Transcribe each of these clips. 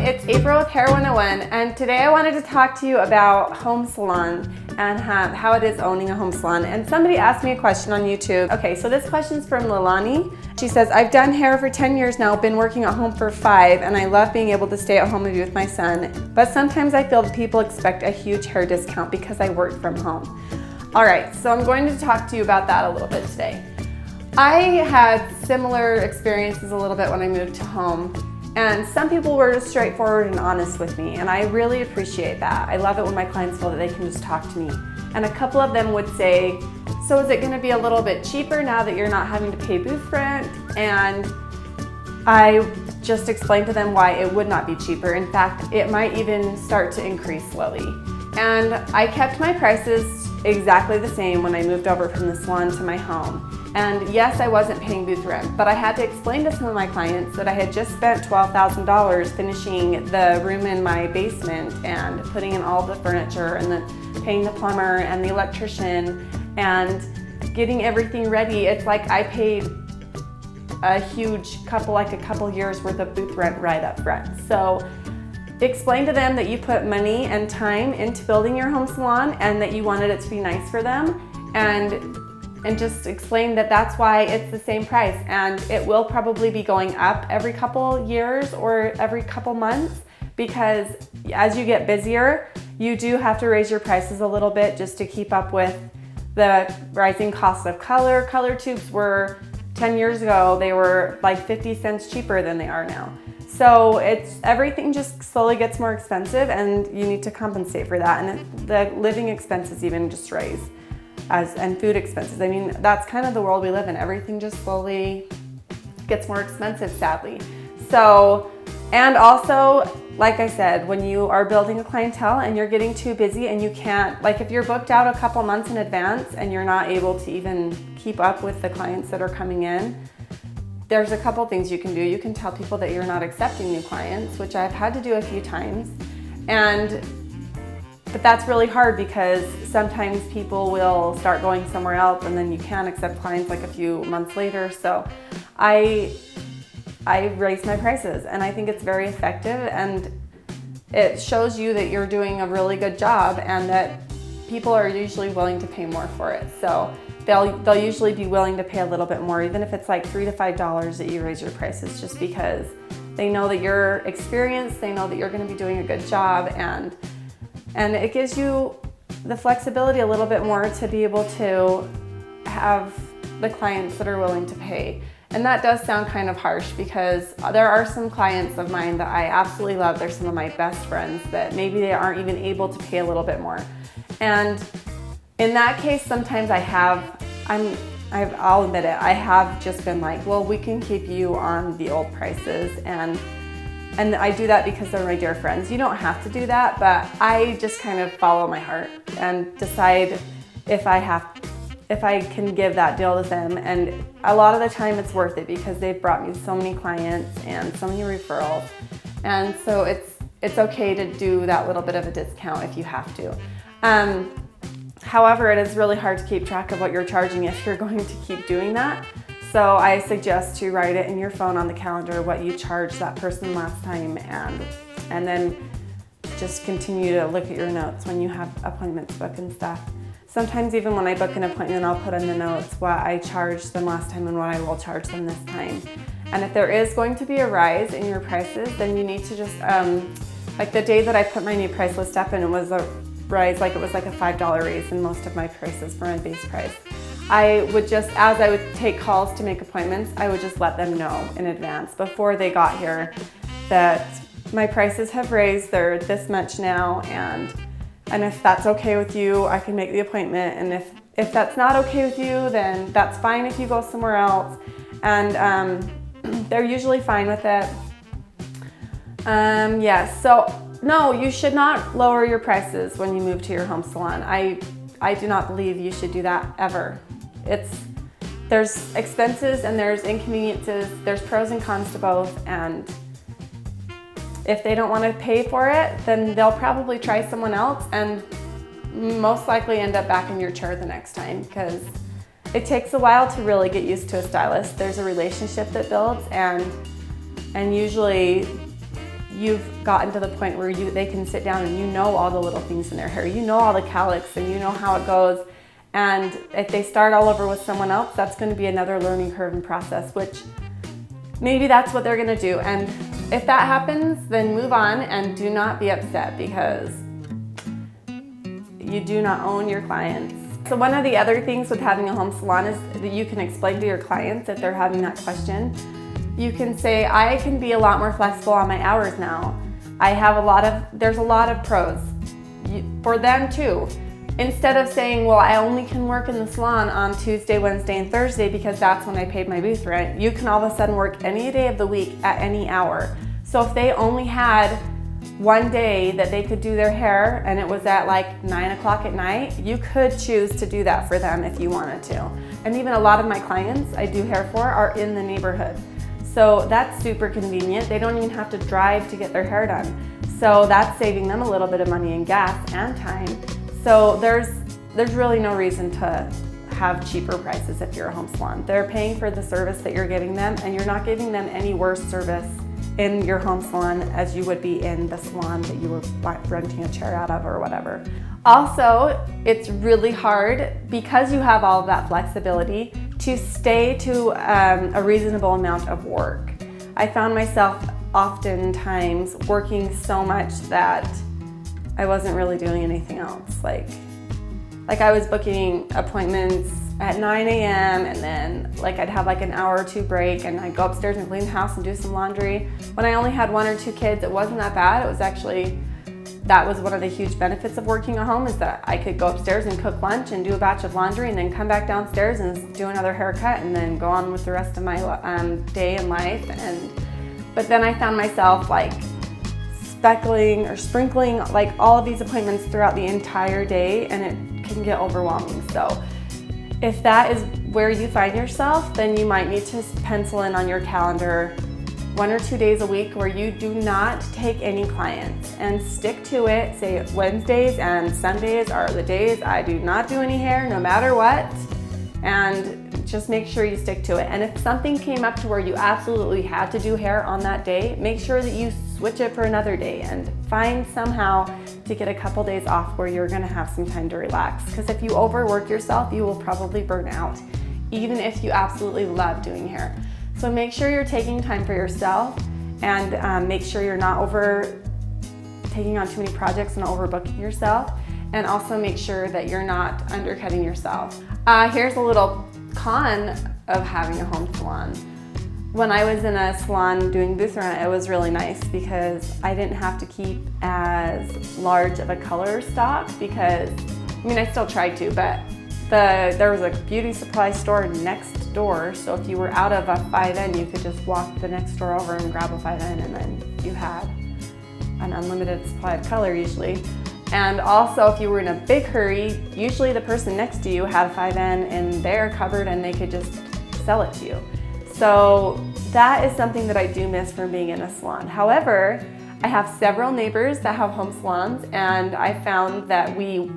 it's April with Hair 101, and today I wanted to talk to you about home salon and how it is owning a home salon. And somebody asked me a question on YouTube. Okay, so this question's from Lehi. She says, I've done hair for 10 years now, been working at home for 5, and I love being able to stay at home and be with my son. But sometimes I feel that people expect a huge hair discount because I work from home. All right, so I'm going to talk to you about that a little bit today. I had similar experiences a little bit when I moved to home. And some people were just straightforward and honest with me, and I really appreciate that. I love it when my clients feel that they can just talk to me. And a couple of them would say, so is it going to be a little bit cheaper now that you're not having to pay booth rent? And I just explained to them why it would not be cheaper. In fact, it might even start to increase slowly. And I kept my prices exactly the same when I moved over from the salon to my home. And yes, I wasn't paying booth rent, but I had to explain to some of my clients that I had just spent $12,000 finishing the room in my basement and putting in all the furniture and then paying the plumber and the electrician and getting everything ready. It's like I paid a huge couple years worth of booth rent right up front. So explain to them that you put money and time into building your home salon and that you wanted it to be nice for them, and just explain that that's why it's the same price, and it will probably be going up every couple years or every couple months, because as you get busier, you do have to raise your prices a little bit just to keep up with the rising cost of color. Color tubes were 10 years ago, they were like 50 cents cheaper than they are now. So everything just slowly gets more expensive, and you need to compensate for that. And the living expenses even just raise, and food expenses. I mean, that's kind of the world we live in. Everything just slowly gets more expensive, sadly. So, and also, like I said, when you are building a clientele and you're getting too busy and you can't, like if you're booked out a couple months in advance and you're not able to even keep up with the clients that are coming in, there's a couple things you can do. You can tell people that you're not accepting new clients, which I've had to do a few times. But that's really hard because sometimes people will start going somewhere else and then you can't accept clients like a few months later. So I raise my prices, and I think it's very effective, and it shows you that you're doing a really good job and that people are usually willing to pay more for it. So they'll usually be willing to pay a little bit more, even if it's like $3 to $5 that you raise your prices, just because they know that you're experienced, they know that you're going to be doing a good job, and it gives you the flexibility a little bit more to be able to have the clients that are willing to pay. And that does sound kind of harsh, because there are some clients of mine that I absolutely love. They're some of my best friends that maybe they aren't even able to pay a little bit more. And in that case, sometimes I'll admit it, I have just been like, well, we can keep you on the old prices, and I do that because they're my dear friends. You don't have to do that, but I just kind of follow my heart and decide if I can give that deal to them. And a lot of the time it's worth it because they've brought me so many clients and so many referrals. And so it's okay to do that little bit of a discount if you have to. However, it is really hard to keep track of what you're charging if you're going to keep doing that. So I suggest to write it in your phone on the calendar what you charged that person last time, and then just continue to look at your notes when you have appointments booked and stuff. Sometimes even when I book an appointment, I'll put in the notes what I charged them last time and what I will charge them this time. And if there is going to be a rise in your prices, then you need to just, like the day that I put my new price list up and it was a rise, like it was like a $5 raise in most of my prices for my base price. I would just, as I would take calls to make appointments, I would just let them know in advance before they got here that my prices have raised, they're this much now, and if that's okay with you, I can make the appointment, and if that's not okay with you, then that's fine if you go somewhere else. And they're usually fine with it. Yes, so no, you should not lower your prices when you move to your home salon. I do not believe you should do that ever. There's expenses and there's inconveniences, there's pros and cons to both, and if they don't want to pay for it, then they'll probably try someone else and most likely end up back in your chair the next time, because it takes a while to really get used to a stylist. There's a relationship that builds, and usually you've gotten to the point where they can sit down and you know all the little things in their hair. You know all the cowlicks and you know how it goes. And if they start all over with someone else, that's going to be another learning curve and process, which maybe that's what they're going to do. And if that happens, then move on and do not be upset, because you do not own your clients. So one of the other things with having a home salon is that you can explain to your clients if they're having that question. You can say, I can be a lot more flexible on my hours now. There's a lot of pros for them too. Instead of saying, well, I only can work in the salon on Tuesday, Wednesday, and Thursday because that's when I paid my booth rent, you can all of a sudden work any day of the week at any hour. So if they only had one day that they could do their hair and it was at like 9 o'clock at night, you could choose to do that for them if you wanted to. And even a lot of my clients I do hair for are in the neighborhood. So that's super convenient. They don't even have to drive to get their hair done. So that's saving them a little bit of money in gas and time. So there's really no reason to have cheaper prices if you're a home salon. They're paying for the service that you're giving them, and you're not giving them any worse service in your home salon as you would be in the salon that you were renting a chair out of or whatever. Also, it's really hard, because you have all of that flexibility, to stay to a reasonable amount of work. I found myself oftentimes working so much that I wasn't really doing anything else. Like I was booking appointments at 9 a.m. and then I'd have an hour or two break and I'd go upstairs and clean the house and do some laundry. When I only had 1 or 2 kids, it wasn't that bad. It was actually, that was one of the huge benefits of working at home, is that I could go upstairs and cook lunch and do a batch of laundry and then come back downstairs and do another haircut and then go on with the rest of my day and life. But then I found myself speckling or sprinkling all of these appointments throughout the entire day, and it can get overwhelming. So if that is where you find yourself, then you might need to pencil in on your calendar 1 or 2 days a week where you do not take any clients, and stick to it. Say Wednesdays and Sundays are the days I do not do any hair no matter what, and just make sure you stick to it. And if something came up to where you absolutely had to do hair on that day, make sure that you switch it for another day and find somehow to get a couple days off where you're gonna have some time to relax. Because if you overwork yourself, you will probably burn out, even if you absolutely love doing hair. So make sure you're taking time for yourself, and make sure you're not taking on too many projects and overbooking yourself, and also make sure that you're not undercutting yourself. Here's a little con of having a home salon. When I was in a salon doing booth rent, it was really nice because I didn't have to keep as large of a color stock, because, I still tried to, but there was a beauty supply store next door, so if you were out of a 5N, you could just walk the next door over and grab a 5N, and then you had an unlimited supply of color usually. And also, if you were in a big hurry, usually the person next to you had a 5N in their cupboard and they could just sell it to you. So that is something that I do miss from being in a salon. However, I have several neighbors that have home salons, and I found that we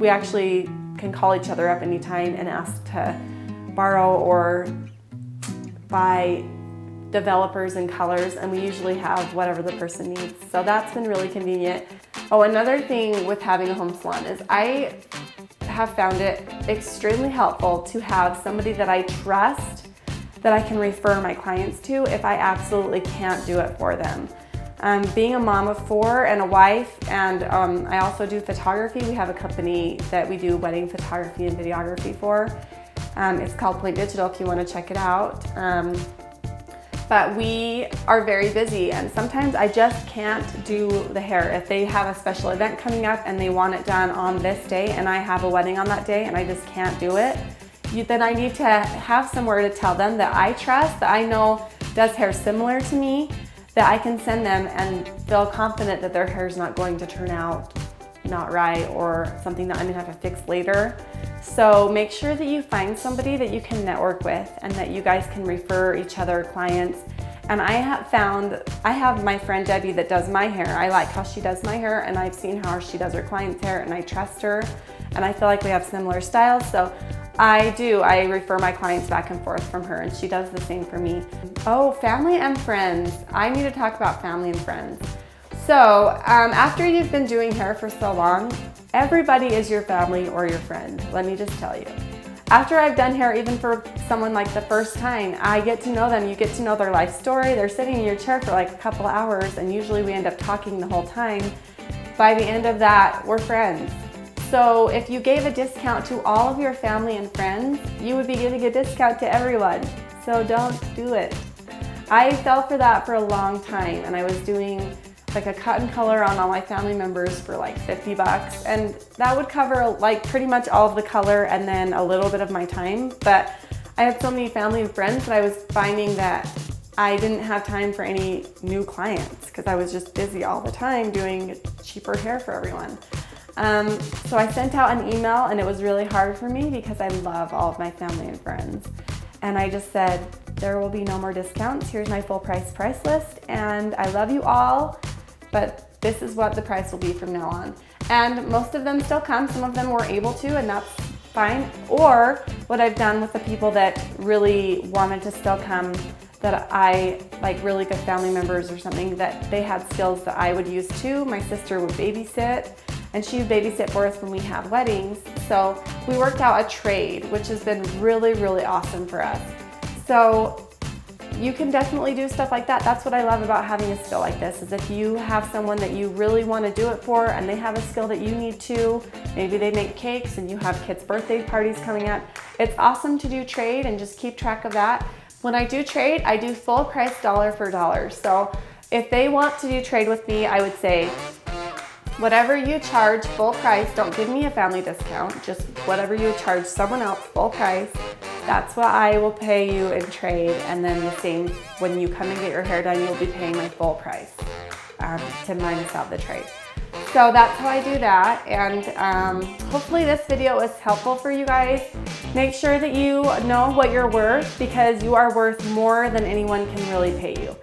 actually can call each other up anytime and ask to borrow or buy developers and colors, and we usually have whatever the person needs. So that's been really convenient. Oh, another thing with having a home salon is I have found it extremely helpful to have somebody that I trust, that I can refer my clients to if I absolutely can't do it for them. Being a mom of 4 and a wife, and I also do photography. We have a company that we do wedding photography and videography for. It's called Point Digital if you want to check it out. But we are very busy, and sometimes I just can't do the hair. If they have a special event coming up and they want it done on this day, and I have a wedding on that day and I just can't do it, then I need to have somewhere to tell them that I trust, that I know does hair similar to me, that I can send them and feel confident that their hair is not going to turn out not right or something that I'm gonna have to fix later. So make sure that you find somebody that you can network with and that you guys can refer each other clients. And I have my friend Debbie that does my hair. I like how she does my hair, and I've seen how she does her clients' hair, and I trust her, and I feel like we have similar styles. So I refer my clients back and forth from her, and she does the same for me. Oh, family and friends. I need to talk about family and friends. So after you've been doing hair for so long, everybody is your family or your friend. Let me just tell you. After I've done hair, even for someone like the first time, I get to know them. You get to know their life story. They're sitting in your chair for like a couple hours, and usually we end up talking the whole time. By the end of that, we're friends. So if you gave a discount to all of your family and friends, you would be giving a discount to everyone. So don't do it. I fell for that for a long time, and I was doing like a cut and color on all my family members for like 50 bucks, and that would cover like pretty much all of the color and then a little bit of my time. But I had so many family and friends that I was finding that I didn't have time for any new clients because I was just busy all the time doing cheaper hair for everyone. So I sent out an email, and it was really hard for me because I love all of my family and friends. And I just said, there will be no more discounts. Here's my full price list, and I love you all, but this is what the price will be from now on. And most of them still come. Some of them were able to, and that's fine. Or what I've done with the people that really wanted to still come, that I, like really good family members or something, that they had skills that I would use too. My sister would babysit, and she would babysit for us when we had weddings. So we worked out a trade, which has been really, really awesome for us. So you can definitely do stuff like that. That's what I love about having a skill like this, is if you have someone that you really want to do it for and they have a skill that you need to, maybe they make cakes and you have kids' birthday parties coming up, it's awesome to do trade and just keep track of that. When I do trade, I do full price dollar for dollar. So if they want to do trade with me, I would say, whatever you charge full price, don't give me a family discount, just whatever you charge someone else full price, that's what I will pay you in trade. And then the same, when you come and get your hair done, you'll be paying my full price to minus out the trade. So that's how I do that. And hopefully this video was helpful for you guys. Make sure that you know what you're worth, because you are worth more than anyone can really pay you.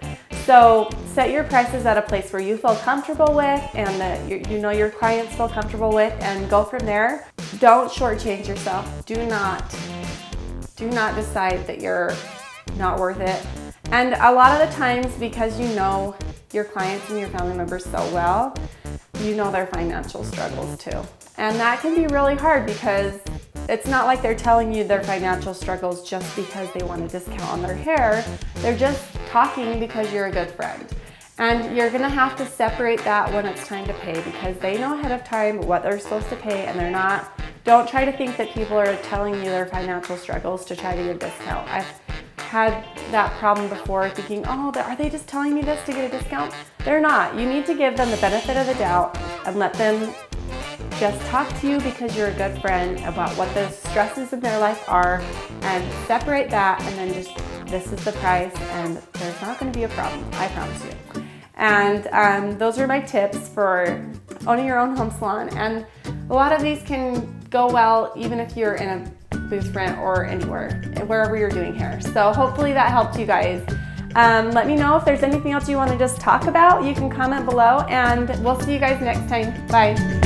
So set your prices at a place where you feel comfortable with and that you know your clients feel comfortable with, and go from there. Don't shortchange yourself. Do not decide that you're not worth it. And a lot of the times, because you know your clients and your family members so well, you know their financial struggles too. And that can be really hard, because it's not like they're telling you their financial struggles just because they want a discount on their hair. They're just talking because you're a good friend. And you're gonna have to separate that when it's time to pay, because they know ahead of time what they're supposed to pay, and they're not. Don't try to think that people are telling you their financial struggles to try to get a discount. I've had that problem before, thinking, oh, are they just telling me this to get a discount? They're not. You need to give them the benefit of the doubt and let them just talk to you because you're a good friend about what the stresses in their life are, and separate that, and then just, this is the price, and there's not going to be a problem, I promise you. And those are my tips for owning your own home salon. And a lot of these can go well even if you're in a booth rent or anywhere, wherever you're doing hair. So hopefully that helped you guys. Let me know if there's anything else you want to just talk about. You can comment below, and we'll see you guys next time. Bye.